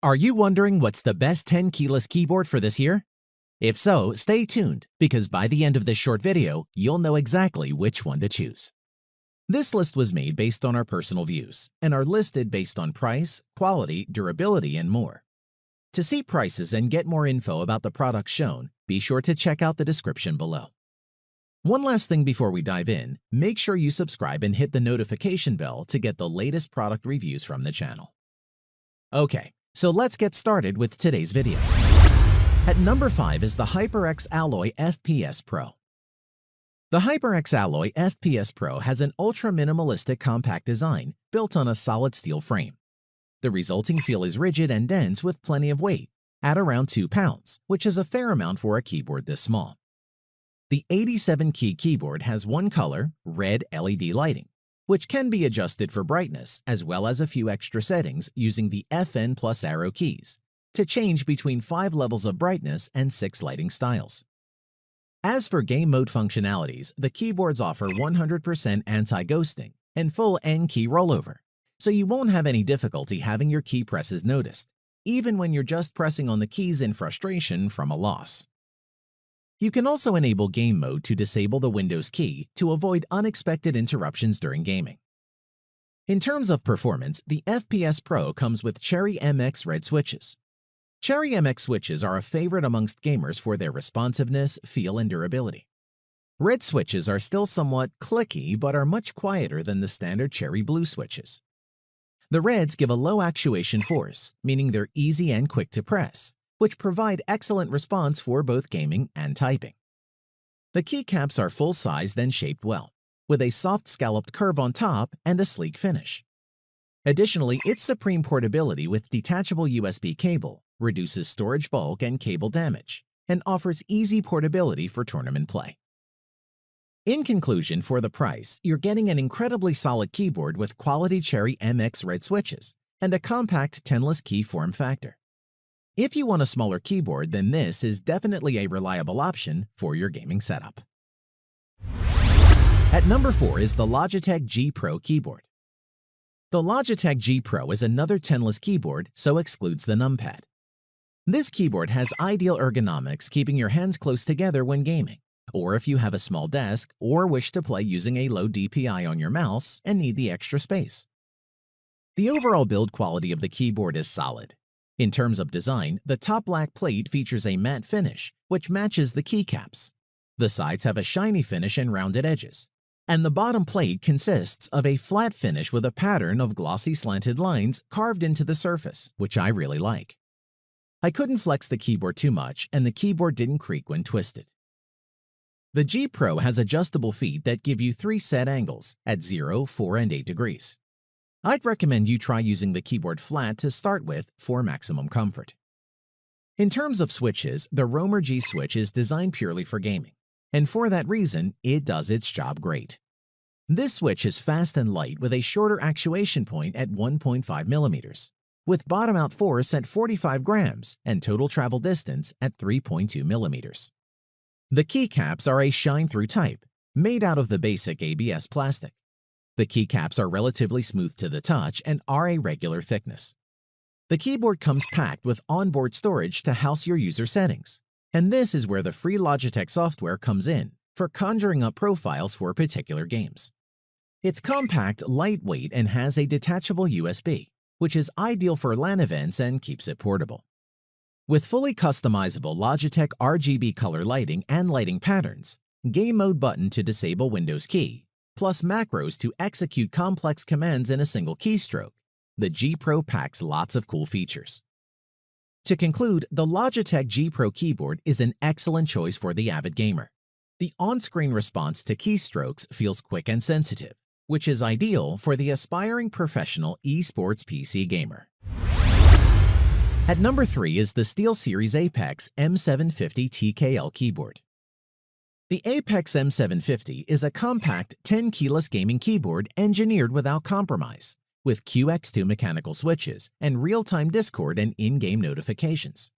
Are you wondering what's the best Tenkeyless keyboard for this year? If so, stay tuned, because by the end of this short video, you'll know exactly which one to choose. This list was made based on our personal views and are listed based on price, quality, durability, and more. To see prices and get more info about the products shown, be sure to check out the description below. One last thing before we dive in, make sure you subscribe and hit the notification bell to get the latest product reviews from the channel. Okay, so let's get started with today's video. At number 5 is the HyperX Alloy FPS Pro. The HyperX Alloy FPS Pro has an ultra-minimalistic compact design built on a solid steel frame. The resulting feel is rigid and dense with plenty of weight, at around 2 pounds, which is a fair amount for a keyboard this small. The 87-key keyboard has one color, red LED lighting, which can be adjusted for brightness as well as a few extra settings using the FN plus arrow keys to change between 5 levels of brightness and 6 lighting styles. As for game mode functionalities, the keyboards offer 100% anti-ghosting and full N-key rollover, so you won't have any difficulty having your key presses noticed, even when you're just pressing on the keys in frustration from a loss. You can also enable game mode to disable the Windows key to avoid unexpected interruptions during gaming. In terms of performance, the FPS Pro comes with Cherry MX Red switches. Cherry MX switches are a favorite amongst gamers for their responsiveness, feel, and durability. Red switches are still somewhat clicky but are much quieter than the standard Cherry Blue switches. The Reds give a low actuation force, meaning they're easy and quick to press, which provide excellent response for both gaming and typing. The keycaps are full-sized and shaped well, with a soft scalloped curve on top and a sleek finish. Additionally, its supreme portability with detachable USB cable reduces storage bulk and cable damage, and offers easy portability for tournament play. In conclusion, for the price, you're getting an incredibly solid keyboard with quality Cherry MX Red switches and a compact 10-less key form factor. If you want a smaller keyboard, then this is definitely a reliable option for your gaming setup. At number 4 is the Logitech G Pro keyboard. The Logitech G Pro is another 10-less keyboard, so excludes the numpad. This keyboard has ideal ergonomics, keeping your hands close together when gaming, or if you have a small desk or wish to play using a low DPI on your mouse and need the extra space. The overall build quality of the keyboard is solid. In terms of design, the top black plate features a matte finish, which matches the keycaps. The sides have a shiny finish and rounded edges, and the bottom plate consists of a flat finish with a pattern of glossy slanted lines carved into the surface, which I really like. I couldn't flex the keyboard too much, and the keyboard didn't creak when twisted. The G Pro has adjustable feet that give you 3 set angles at 0, 4, and 8 degrees. I'd recommend you try using the keyboard flat to start with for maximum comfort. In terms of switches, the Roamer G switch is designed purely for gaming, and for that reason, it does its job great. This switch is fast and light with a shorter actuation point at 1.5 millimeters, with bottom-out force at 45 grams and total travel distance at 3.2 millimeters. The keycaps are a shine-through type, made out of the basic ABS plastic. The keycaps are relatively smooth to the touch and are a regular thickness. The keyboard comes packed with onboard storage to house your user settings, and this is where the free Logitech software comes in for conjuring up profiles for particular games. It's compact, lightweight, and has a detachable USB, which is ideal for LAN events and keeps it portable. With fully customizable Logitech RGB color lighting and lighting patterns, game mode button to disable Windows key, plus macros to execute complex commands in a single keystroke, the G Pro packs lots of cool features. To conclude, the Logitech G Pro keyboard is an excellent choice for the avid gamer. The on-screen response to keystrokes feels quick and sensitive, which is ideal for the aspiring professional esports PC gamer. At number 3 is the SteelSeries Apex M750 TKL keyboard. The Apex M750 is a compact 10-keyless gaming keyboard engineered without compromise, with QX2 mechanical switches and real-time Discord and in-game notifications.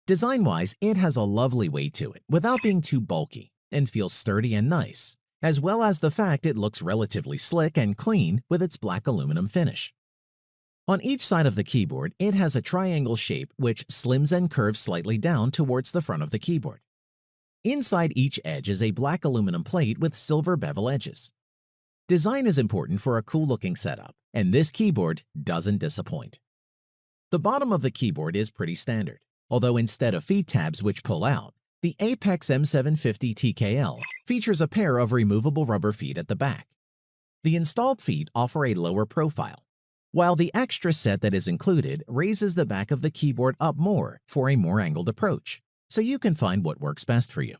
Design-wise, it has a lovely weight to it without being too bulky and feels sturdy and nice, as well as the fact it looks relatively slick and clean with its black aluminum finish. On each side of the keyboard, it has a triangle shape which slims and curves slightly down towards the front of the keyboard. Inside each edge is a black aluminum plate with silver bevel edges. Design is important for a cool-looking setup, and this keyboard doesn't disappoint. The bottom of the keyboard is pretty standard, although instead of feet tabs which pull out, the HyperX M750 TKL features a pair of removable rubber feet at the back. The installed feet offer a lower profile, while the extra set that is included raises the back of the keyboard up more for a more angled approach, so you can find what works best for you.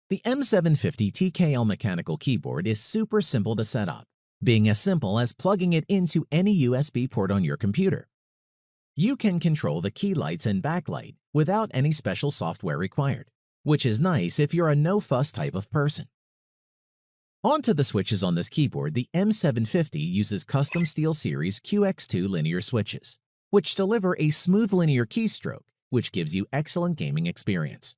The M750 TKL mechanical keyboard is super simple to set up, being as simple as plugging it into any USB port on your computer. You can control the key lights and backlight without any special software required, which is nice if you're a no-fuss type of person. Onto the switches on this keyboard, the M750 uses custom SteelSeries QX2 linear switches, which deliver a smooth linear keystroke, which gives you excellent gaming experience.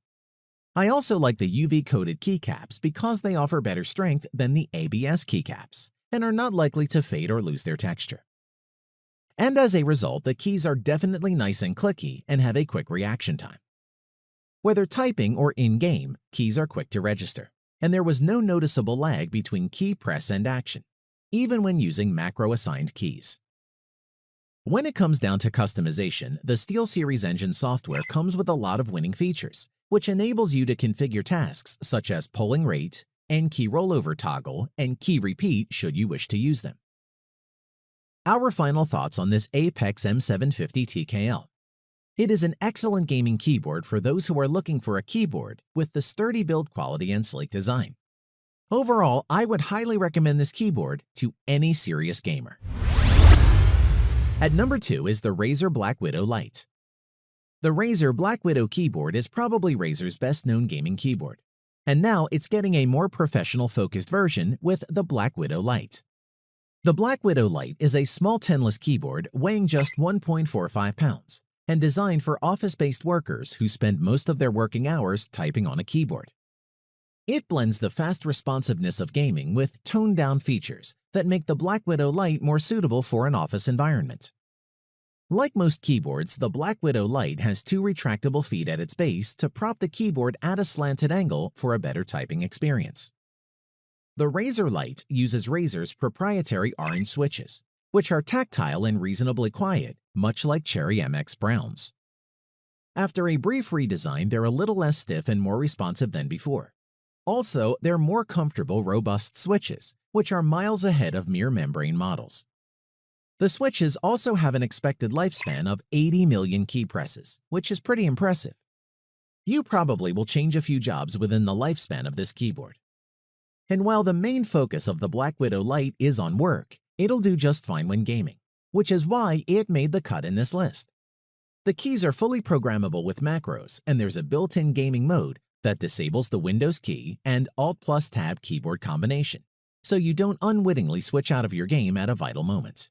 I also like the UV-coated keycaps because they offer better strength than the ABS keycaps and are not likely to fade or lose their texture. And as a result, the keys are definitely nice and clicky and have a quick reaction time. Whether typing or in-game, keys are quick to register, and there was no noticeable lag between key press and action, even when using macro-assigned keys. When it comes down to customization, the SteelSeries engine software comes with a lot of winning features, which enables you to configure tasks such as polling rate, and key rollover toggle, and key repeat should you wish to use them. Our final thoughts on this HyperX M750 TKL. It is an excellent gaming keyboard for those who are looking for a keyboard with the sturdy build quality and sleek design. Overall, I would highly recommend this keyboard to any serious gamer. At number 2 is the Razer BlackWidow Lite. The Razer BlackWidow keyboard is probably Razer's best-known gaming keyboard, and now it's getting a more professional-focused version with the BlackWidow Lite. The BlackWidow Lite is a small tenless keyboard weighing just 1.45 pounds and designed for office-based workers who spend most of their working hours typing on a keyboard. It blends the fast responsiveness of gaming with toned-down features that make the BlackWidow Lite more suitable for an office environment. Like most keyboards, the BlackWidow Lite has 2 retractable feet at its base to prop the keyboard at a slanted angle for a better typing experience. The Razer Lite uses Razer's proprietary orange switches, which are tactile and reasonably quiet, much like Cherry MX Browns. After a brief redesign, they're a little less stiff and more responsive than before. Also, they're more comfortable, robust switches, which are miles ahead of mere membrane models. The switches also have an expected lifespan of 80 million key presses, which is pretty impressive. You probably will change a few jobs within the lifespan of this keyboard. And while the main focus of the BlackWidow Lite is on work, it'll do just fine when gaming, which is why it made the cut in this list. The keys are fully programmable with macros, and there's a built-in gaming mode that disables the Windows key and Alt+Tab keyboard combination, so you don't unwittingly switch out of your game at a vital moment.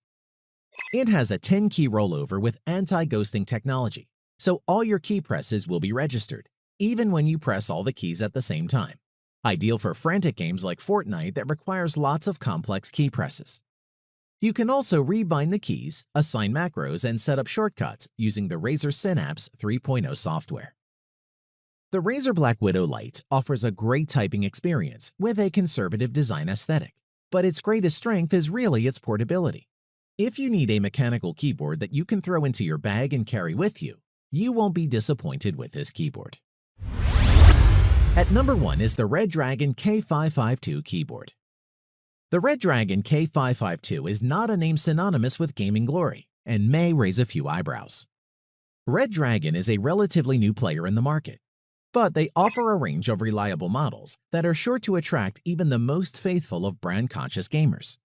It has a 10-key rollover with anti-ghosting technology, so all your key presses will be registered, even when you press all the keys at the same time. Ideal for frantic games like Fortnite that requires lots of complex key presses. You can also rebind the keys, assign macros, and set up shortcuts using the Razer Synapse 3.0 software. The Razer BlackWidow Lite offers a great typing experience with a conservative design aesthetic, but its greatest strength is really its portability. If you need a mechanical keyboard that you can throw into your bag and carry with you, you won't be disappointed with this keyboard. At number 1 is the Redragon K552 keyboard. The Redragon K552 is not a name synonymous with gaming glory and may raise a few eyebrows. Redragon is a relatively new player in the market, but they offer a range of reliable models that are sure to attract even the most faithful of brand-conscious gamers.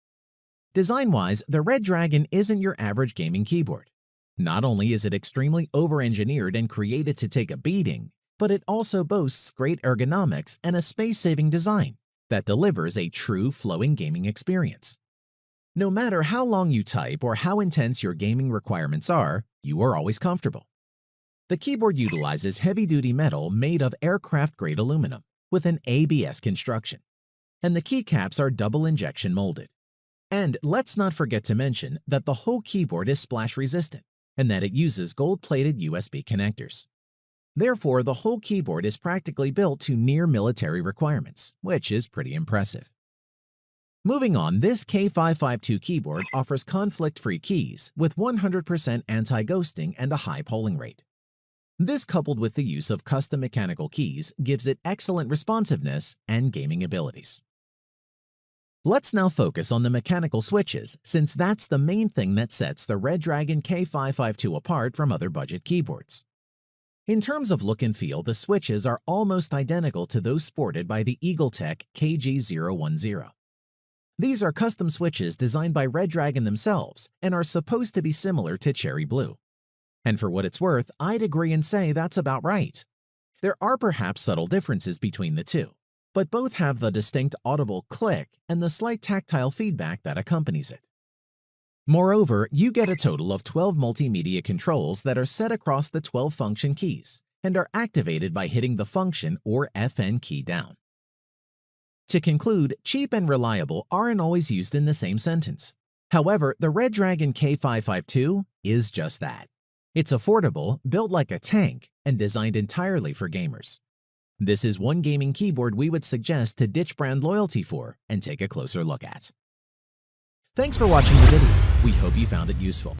Design-wise, the Redragon isn't your average gaming keyboard. Not only is it extremely over-engineered and created to take a beating, but it also boasts great ergonomics and a space-saving design that delivers a true flowing gaming experience. No matter how long you type or how intense your gaming requirements are, you are always comfortable. The keyboard utilizes heavy-duty metal made of aircraft-grade aluminum with an ABS construction, and the keycaps are double injection molded. And let's not forget to mention that the whole keyboard is splash resistant and that it uses gold-plated USB connectors. Therefore, the whole keyboard is practically built to near military requirements, which is pretty impressive. Moving on, this K552 keyboard offers conflict-free keys with 100% anti-ghosting and a high polling rate. This, coupled with the use of custom mechanical keys, gives it excellent responsiveness and gaming abilities. Let's now focus on the mechanical switches, since that's the main thing that sets the Redragon K552 apart from other budget keyboards. In terms of look and feel, the switches are almost identical to those sported by the Eagletech KG010. These are custom switches designed by Redragon themselves and are supposed to be similar to Cherry Blue. And for what it's worth, I'd agree and say that's about right. There are perhaps subtle differences between the two, but both have the distinct audible click and the slight tactile feedback that accompanies it. Moreover, you get a total of 12 multimedia controls that are set across the 12 function keys and are activated by hitting the function or FN key down. To conclude, cheap and reliable aren't always used in the same sentence. However, the Redragon K552 is just that. It's affordable, built like a tank, and designed entirely for gamers. This is one gaming keyboard we would suggest to ditch brand loyalty for and take a closer look at. Thanks for watching the video. We hope you found it useful.